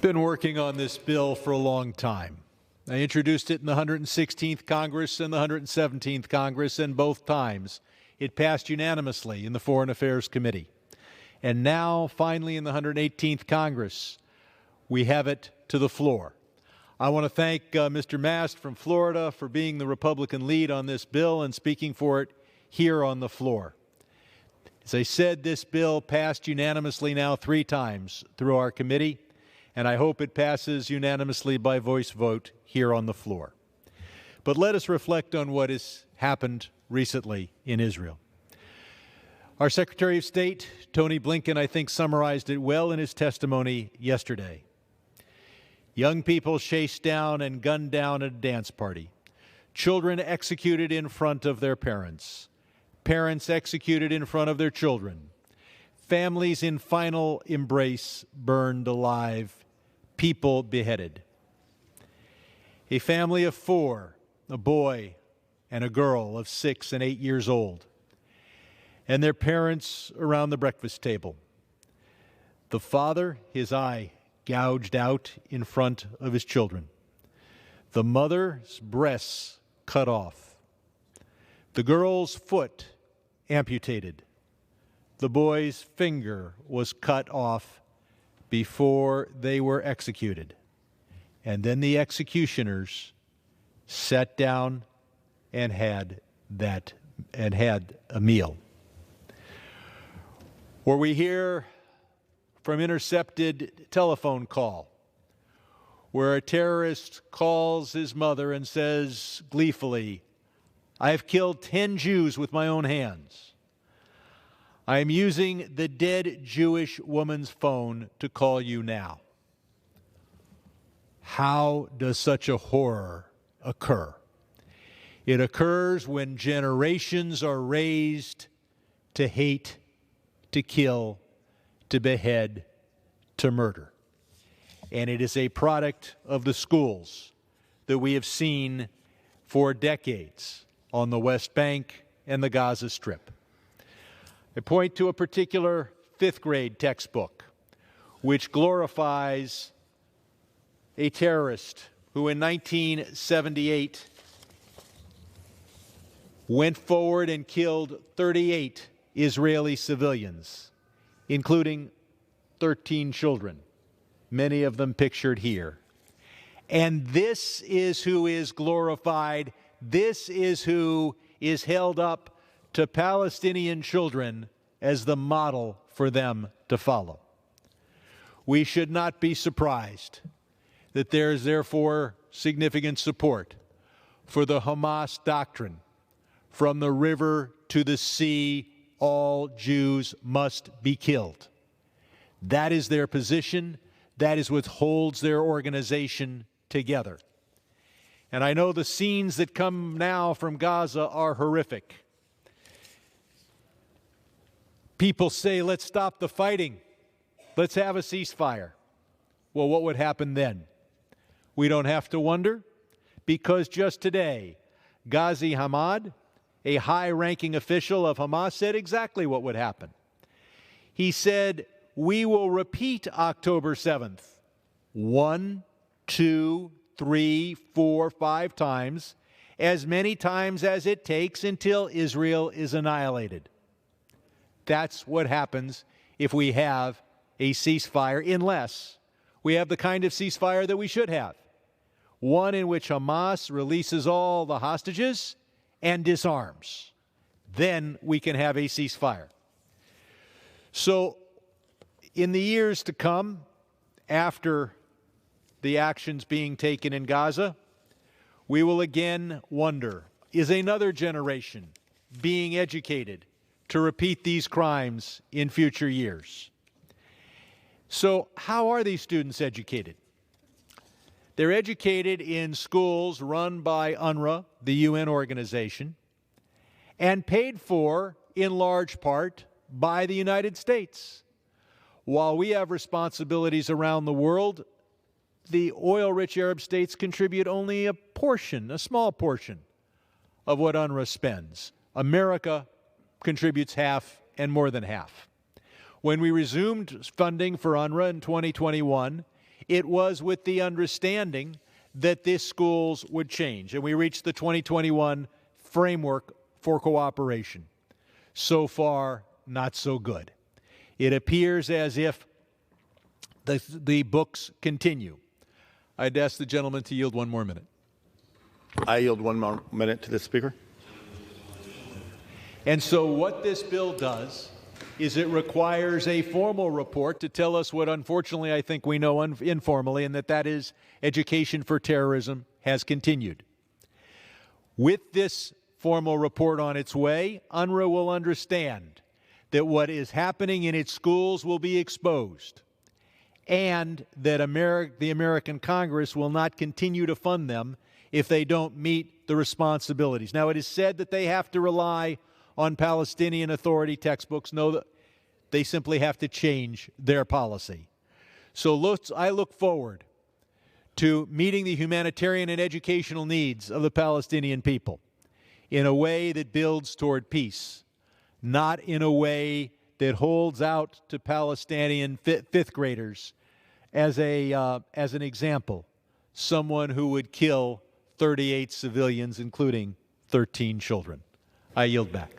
been working on this bill for a long time. I introduced it in the 116th Congress and the 117th Congress, and both times it passed unanimously in the Foreign Affairs Committee. And now, finally, in the 118th Congress, we have it to the floor. I want to thank Mr. Mast from Florida for being the Republican lead on this bill and speaking for it here on the floor. As I said, this bill passed unanimously now 3 times through our committee, and I hope it passes unanimously by voice vote here on the floor. But let us reflect on what has happened recently in Israel. Our Secretary of State, Tony Blinken, I think summarized it well in his testimony yesterday. Young people chased down and gunned down at a dance party. Children executed in front of their parents. Parents executed in front of their children. Families in final embrace burned alive. People beheaded. A family of 4, a boy and a girl of 6 and 8 years old, and their parents around the breakfast table. The father, his eye gouged out in front of his children. The mother's breasts cut off. The girl's foot amputated. The boy's finger was cut off before they were executed. And then the executioners sat down and had a meal. Or we hear from intercepted telephone call where a terrorist calls his mother and says gleefully, "I have killed 10 Jews with my own hands. I am using the dead Jewish woman's phone to call you now." How does such a horror occur? It occurs when generations are raised to hate, to kill, to behead, to murder. And it is a product of the schools that we have seen for decades on the West Bank and the Gaza Strip. I point to a particular 5th grade textbook which glorifies a terrorist who in 1978 went forward and killed 38 Israeli civilians, including 13 children, many of them pictured here. And this is who is glorified. This is who is held up to Palestinian children as the model for them to follow. We should not be surprised that there is therefore significant support for the Hamas doctrine, from the river to the sea, all Jews must be killed. That is their position. That is what holds their organization together. And I know the scenes that come now from Gaza are horrific. People say, let's stop the fighting. Let's have a ceasefire. Well, what would happen then? We don't have to wonder, because just today, Ghazi Hamad, a high-ranking official of Hamas, said exactly what would happen. He said, we will repeat October 7th 1, 2, 3, 4, 5 times, as many times as it takes until Israel is annihilated. That's what happens if we have a ceasefire, unless we have the kind of ceasefire that we should have. One in which Hamas releases all the hostages and disarms. Then we can have a ceasefire. So, in the years to come, after the actions being taken in Gaza, we will again wonder, is another generation being educated to repeat these crimes in future years? So, how are these students educated? They're educated in schools run by UNRWA, the UN organization, and paid for, in large part, by the United States. While we have responsibilities around the world, the oil-rich Arab states contribute only a portion, a small portion, of what UNRWA spends. America contributes half and more than half. When we resumed funding for UNRWA in 2021, it was with the understanding that these schools would change, and we reached the 2021 framework for cooperation. So far, not so good. It appears as if the books continue. I'd ask the gentleman to yield one more minute. I yield 1 more minute to the Speaker. And so what this bill does is it requires a formal report to tell us what, unfortunately, I think we know informally, and that is education for terrorism has continued. With this formal report on its way, UNRWA will understand that what is happening in its schools will be exposed, and that the American Congress will not continue to fund them if they don't meet the responsibilities. Now, it is said that they have to rely on Palestinian Authority textbooks. No, they simply have to change their policy. So I look forward to meeting the humanitarian and educational needs of the Palestinian people in a way that builds toward peace, not in a way that holds out to Palestinian fifth graders as an example, someone who would kill 38 civilians, including 13 children. I yield back.